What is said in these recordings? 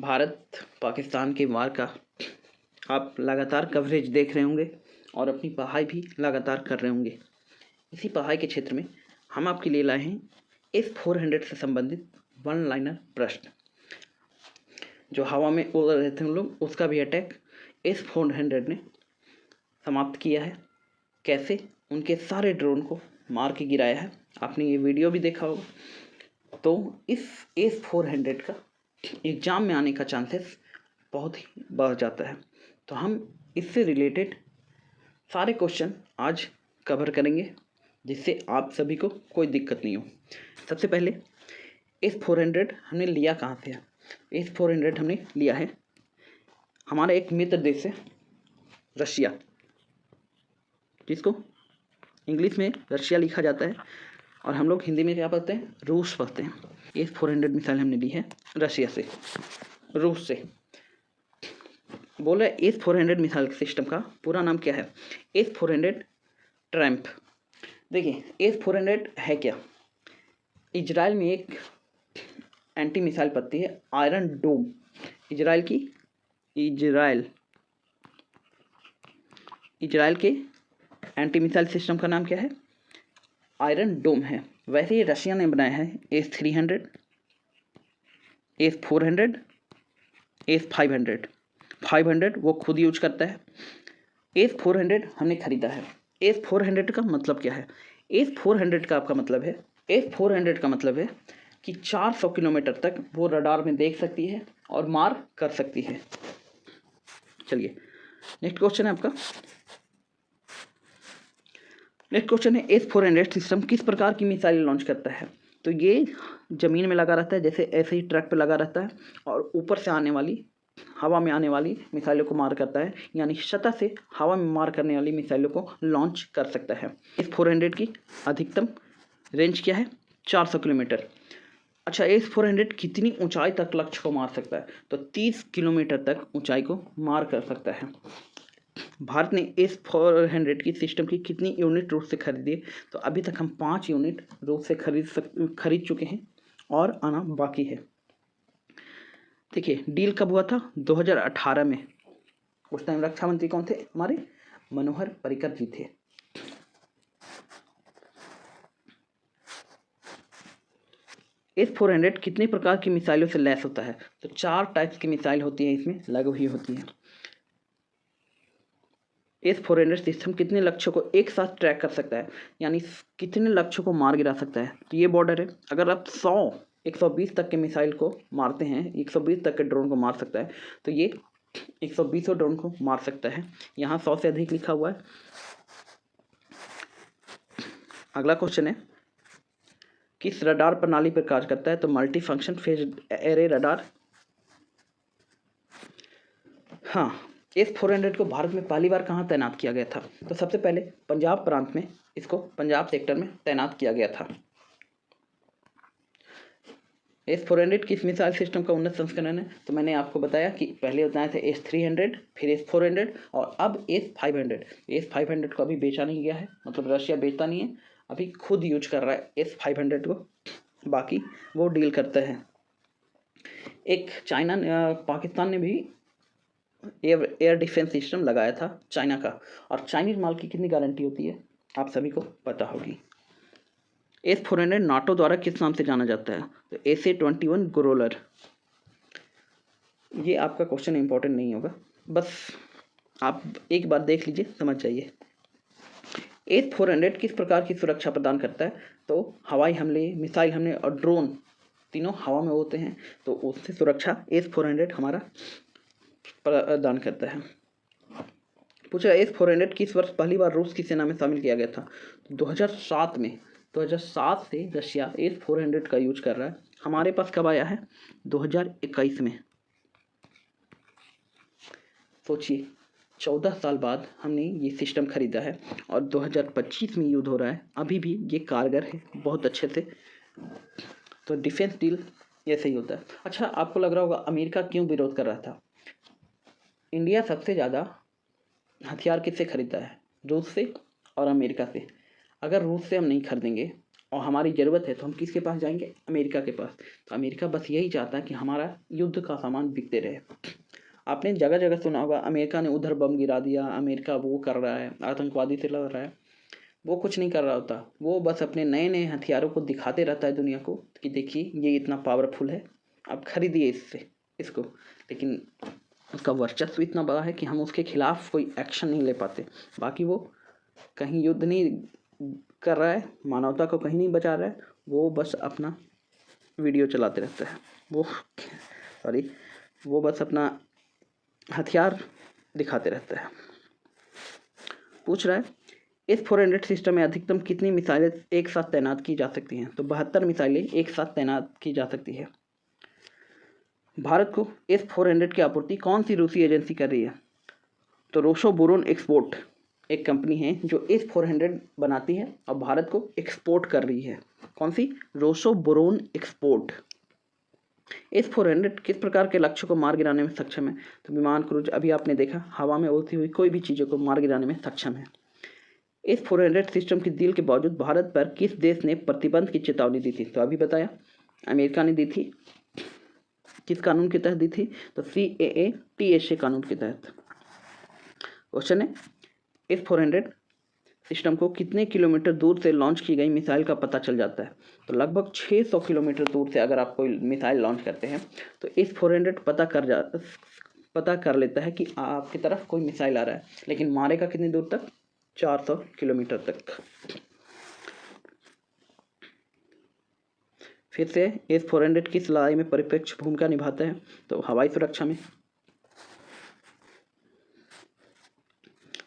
भारत पाकिस्तान के वार का आप लगातार कवरेज देख रहे होंगे और अपनी पढ़ाई भी लगातार कर रहे होंगे। इसी पढ़ाई के क्षेत्र में हम आपके लिए लाए हैं S-400 से संबंधित वन लाइनर प्रश्न। जो हवा में उड़ रहे थे हम लोग, उसका भी अटैक S-400 ने समाप्त किया है। कैसे उनके सारे ड्रोन को मार के गिराया है, आपने ये वीडियो भी देखा होगा। तो इस S-400 का एग्ज़ाम में आने का चांसेस बहुत ही बढ़ जाता है। तो हम इससे रिलेटेड सारे क्वेश्चन आज कवर करेंगे, जिससे आप सभी को कोई दिक्कत नहीं हो। सबसे पहले S-400 हमने लिया कहाँ से है? S-400 हमने लिया है हमारा एक मित्र देश से, रशिया, जिसको इंग्लिश में रशिया लिखा जाता है और हम लोग हिंदी में क्या पढ़ते हैं? रूस पढ़ते हैं। S-400 मिसाइल हमने ली है रशिया से, रूस से। बोल रहे S-400 मिसाइल सिस्टम का पूरा नाम क्या है? S-400 tramp. देखिए S-400 है क्या? इजराइल में एक एंटी मिसाइल पड़ती है आयरन डोम। इजराइल के एंटी मिसाइल सिस्टम का नाम क्या है? आयरन डोम है। वैसे ही रशिया ने बनाया है S-300, S-400, S-500। 500 वो खुद यूज करता है। S-400 हमने खरीदा है। S-400 का मतलब क्या है? S-400 का आपका मतलब है, S-400 का मतलब है कि 400 किलोमीटर तक वो रडार में देख सकती है और मार कर सकती है। चलिए नेक्स्ट क्वेश्चन है आपका। नेक्स्ट क्वेश्चन है S-400 सिस्टम किस प्रकार की मिसाइल लॉन्च करता है? तो ये ज़मीन में लगा रहता है, जैसे ऐसे ही ट्रक पे लगा रहता है, और ऊपर से आने वाली, हवा में आने वाली मिसाइलों को मार करता है, यानी सतह से हवा में मार करने वाली मिसाइलों को लॉन्च कर सकता है। S-400 की अधिकतम रेंज क्या है? 400 किलोमीटर। अच्छा, S-400 कितनी ऊंचाई तक लक्ष्य को मार सकता है? तो 30 किलोमीटर तक ऊंचाई को मार कर सकता है। भारत ने S-400 की सिस्टम की कितनी यूनिट रूस से खरीदी है? तो अभी तक हम 5 यूनिट रूस से खरीद चुके हैं और आना बाकी है। देखिए डील कब हुआ था? 2018 में। उस टाइम रक्षा मंत्री कौन थे? हमारे मनोहर पर्रिकर जी थे। S-400 कितने प्रकार की मिसाइलों से लैस होता है? तो 4 टाइप्स की मिसाइल होती है, इसमें लगी हुई होती है। S-400 सिस्टम कितने लक्ष्यों को एक साथ ट्रैक कर सकता है, यानी कितने लक्ष्यों को मार गिरा सकता है? तो ये बॉर्डर है। अगर आप 120 तक के मिसाइल को मारते हैं, 120 तक के ड्रोन को मार सकता है, तो ये 120 ड्रोन को मार सकता है। यहाँ 100 से अधिक लिखा हुआ है। अगला क्वेश्चन है किस रडार प्रणाली पर कार्य करता है? तो multi function phase array radar. हाँ, S-400 को भारत में पहली बार कहाँ तैनात किया गया था? तो सबसे पहले पंजाब प्रांत में इसको पंजाब सेक्टर में तैनात किया गया था। S-400 किस मिसाइल सिस्टम का उन्नत संस्करण है? तो मैंने आपको बताया कि पहले बताए थे S-300, फिर S-400 और अब S-500। S-500 को अभी बेचा नहीं गया है, मतलब रशिया बेचता नहीं है, अभी खुद यूज कर रहा है S-500 को, बाकी वो डील करता है। एक पाकिस्तान ने भी एयर डिफेंस सिस्टम लगाया था चाइना का, और चाइनीज माल की कितनी गारंटी होती है आप सभी को पता होगी। S-400 नाटो द्वारा किस नाम से जाना जाता है? तो SA-21 ग्रोलर। ये आपका क्वेश्चन इंपॉर्टेंट नहीं होगा, बस आप एक बार देख लीजिए, समझ जाइए। S-400 किस प्रकार की सुरक्षा प्रदान करता है? तो हवाई हमले, मिसाइल हमले और ड्रोन तीनों हवा में होते हैं, तो उससे सुरक्षा S-400 हमारा प्रदान करता है। पूछा S-400 किस वर्ष पहली बार रूस की सेना में शामिल किया गया था? 2007 में। 2007 से रशिया S-400 का यूज कर रहा है। हमारे पास कब आया है? 2021 में। सोचिए 14 साल बाद हमने ये सिस्टम खरीदा है और 2025 में युद्ध हो रहा है, अभी भी ये कारगर है बहुत अच्छे से। तो डिफेंस डील ऐसे ही होता है। अच्छा, आपको लग रहा होगा अमेरिका क्यों विरोध कर रहा था? इंडिया सबसे ज़्यादा हथियार किससे खरीदता है? रूस से और अमेरिका से। अगर रूस से हम नहीं खरीदेंगे और हमारी ज़रूरत है तो हम किसके पास जाएंगे? अमेरिका के पास। तो अमेरिका बस यही चाहता है कि हमारा युद्ध का सामान बिकते रहे। आपने जगह जगह सुना होगा अमेरिका ने उधर बम गिरा दिया, अमेरिका वो कर रहा है, आतंकवादी से लड़ रहा है। वो कुछ नहीं कर रहा होता, वो बस अपने नए नए हथियारों को दिखाते रहता है दुनिया को कि देखिए ये इतना पावरफुल है, आप खरीदिए इसको। लेकिन उसका वर्चस्व इतना बड़ा है कि हम उसके खिलाफ कोई एक्शन नहीं ले पाते। बाकी वो कहीं युद्ध नहीं कर रहा है, मानवता को कहीं नहीं बचा रहा है, वो बस अपना वीडियो चलाते रहता है, वो बस अपना हथियार दिखाते रहता है। पूछ रहा है S-400 सिस्टम में अधिकतम कितनी मिसाइलें एक साथ तैनात की जा सकती हैं? तो 72 मिसाइलें एक साथ तैनात की जा सकती है। भारत को S-400 की आपूर्ति कौन सी रूसी एजेंसी कर रही है? तो रोसोबोरोन एक्सपोर्ट एक कंपनी है जो S-400 बनाती है और भारत को एक्सपोर्ट कर रही है। कौन सी? Rosoboron export. S-400 किस प्रकार के लक्ष्य को मार गिराने में सक्षम है? तो विमान, क्रूज, अभी आपने देखा हवा में उड़ती हुई कोई भी चीज़ों को मार गिराने में सक्षम है। S-400 सिस्टम की डील के बावजूद भारत पर किस देश ने प्रतिबंध की चेतावनी दी थी? तो अभी बताया, अमेरिका ने दी थी। किस कानून के तहत दी थी? तो CAA-TSA कानून के तहत। क्वेश्चन है S-400 सिस्टम को कितने किलोमीटर दूर से लॉन्च की गई मिसाइल का पता चल जाता है? तो लगभग 600 किलोमीटर दूर से अगर आप कोई मिसाइल लॉन्च करते हैं तो S-400 पता कर लेता है कि आपकी तरफ कोई मिसाइल आ रहा है, लेकिन मारेगा कितनी दूर तक? 400 किलोमीटर तक। फिर से S-400 किस लड़ाई में परिप्रेक्ष्य भूमिका निभाता है? तो हवाई सुरक्षा में।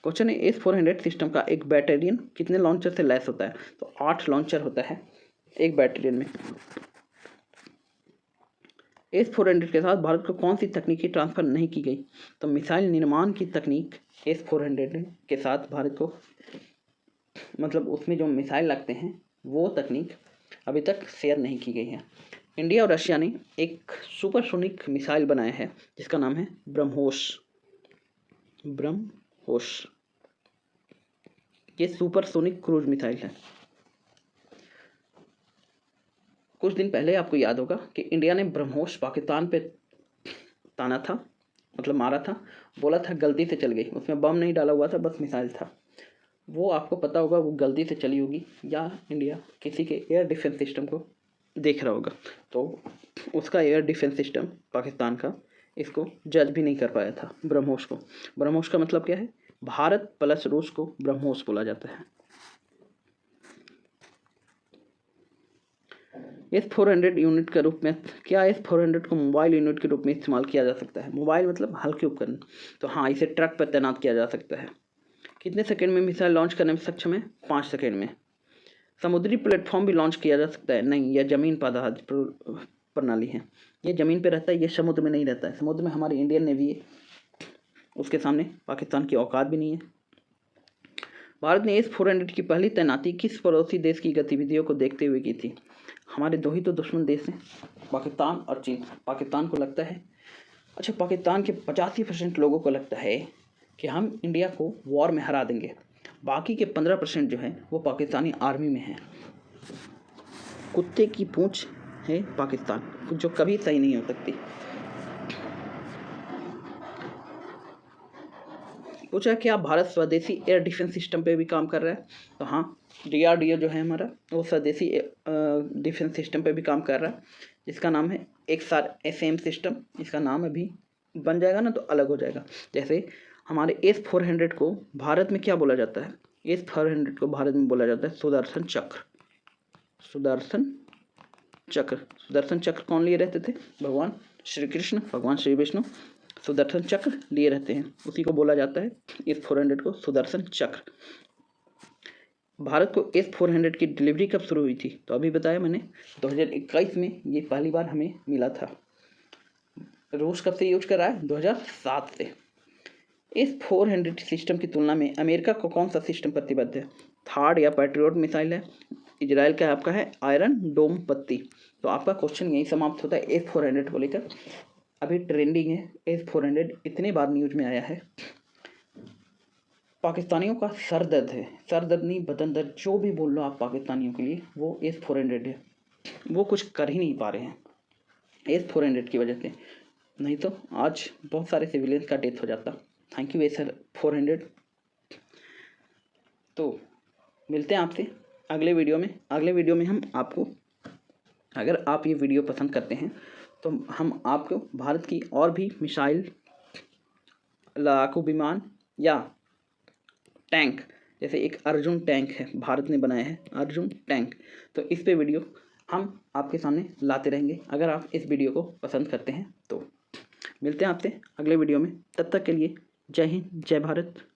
क्वेश्चन है S-400 सिस्टम का एक बैटेरियन कितने लॉन्चर से लैस होता है? तो 8 लॉन्चर होता है एक बैटेरियन में। S-400 के साथ भारत को कौन सी तकनीकी ट्रांसफर नहीं की गई? तो मिसाइल निर्माण की तकनीक S-400 के साथ भारत को, मतलब उसमें जो मिसाइल लगते हैं वो तकनीक अभी तक शेयर नहीं की गई है। इंडिया और रशिया ने एक सुपरसोनिक मिसाइल बनाया है जिसका नाम है ब्रह्मोस। ये सुपरसोनिक क्रूज मिसाइल है। कुछ दिन पहले आपको याद होगा कि इंडिया ने ब्रह्मोस पाकिस्तान पे ताना था, मतलब मारा था, बोला था गलती से चल गई, उसमें बम नहीं डाला हुआ था, बस मिसाइल था। वो आपको पता होगा वो गलती से चली होगी या इंडिया किसी के एयर डिफेंस सिस्टम को देख रहा होगा, तो उसका एयर डिफेंस सिस्टम पाकिस्तान का इसको जज भी नहीं कर पाया था ब्रह्मोस को। ब्रह्मोस का मतलब क्या है? भारत प्लस रूस को ब्रह्मोस बोला जाता है। S-400 यूनिट के रूप में क्या S-400 को मोबाइल यूनिट के रूप में इस्तेमाल किया जा सकता है? मोबाइल मतलब हल्के उपकरण। तो हाँ, इसे ट्रक पर तैनात किया जा सकता है। कितने सेकंड में मिसाइल लॉन्च करने में सक्षम है? 5 सेकंड में। समुद्री प्लेटफॉर्म भी लॉन्च किया जा सकता है? नहीं, यह जमीन पर आधारित प्रणाली है। ये जमीन पर रहता है, ये समुद्र में नहीं रहता है। समुद्र में हमारी इंडियन नेवी है, उसके सामने पाकिस्तान की औकात भी नहीं है। भारत ने S-400 की पहली तैनाती किस पड़ोसी देश की गतिविधियों को देखते हुए की थी? हमारे दो ही तो दुश्मन देश हैं, पाकिस्तान और चीन। पाकिस्तान को लगता है, अच्छा, पाकिस्तान के 85% लोगों को लगता है कि हम इंडिया को वॉर में हरा देंगे। बाकी के 15% जो है वो पाकिस्तानी आर्मी में है। कुत्ते की पूंछ है पाकिस्तान, जो कभी सही नहीं हो सकती। पूछा क्या भारत स्वदेशी एयर डिफेंस सिस्टम पे भी काम कर रहा है? तो हाँ, DRDO जो है हमारा, वो स्वदेशी डिफेंस सिस्टम पे भी काम कर रहा है, जिसका नाम है XRSAM सिस्टम। इसका नाम अभी बन जाएगा ना तो अलग हो जाएगा। जैसे हमारे S-400 को भारत में क्या बोला जाता है? S-400 को भारत में बोला जाता है सुदर्शन चक्र। सुदर्शन चक्र कौन लिए रहते थे? भगवान श्री कृष्ण, भगवान श्री विष्णु सुदर्शन चक्र लिए रहते हैं, उसी को बोला जाता है S-400 को सुदर्शन चक्र। भारत को S-400 की डिलीवरी कब शुरू हुई थी? तो अभी बताया मैंने, 2021 में ये पहली बार हमें मिला था। रूस कब से यूज कर रहा है? 2007 से। S-400 सिस्टम की तुलना में अमेरिका को कौन सा सिस्टम प्रतिबद्ध है? थार्ड या पैट्रियोट मिसाइल है। इजराइल का आपका है आयरन डोम पत्ती। तो आपका क्वेश्चन यही समाप्त होता है S-400 को लेकर। अभी ट्रेंडिंग है S-400, इतने बार न्यूज में आया है। पाकिस्तानियों का सर दर्द है, सर दर्द नहीं बदन दर्द जो भी बोल लो आप पाकिस्तानियों के लिए, वो S-400 है। वो कुछ कर ही नहीं पा रहे हैं S-400 की वजह से, नहीं तो आज बहुत सारे सिविलियंस का डेथ हो जाता। Thank you S-400। तो मिलते हैं आपसे अगले वीडियो में। अगले वीडियो में हम आपको, अगर आप ये वीडियो पसंद करते हैं तो हम आपको भारत की और भी मिसाइल, लड़ाकू विमान या टैंक, जैसे एक अर्जुन टैंक है भारत ने बनाया है, अर्जुन टैंक, तो इस पे वीडियो हम आपके सामने लाते रहेंगे अगर आप इस वीडियो को पसंद करते हैं तो। मिलते हैं आपसे अगले वीडियो में, तब तक के लिए जय हिंद, जय भारत।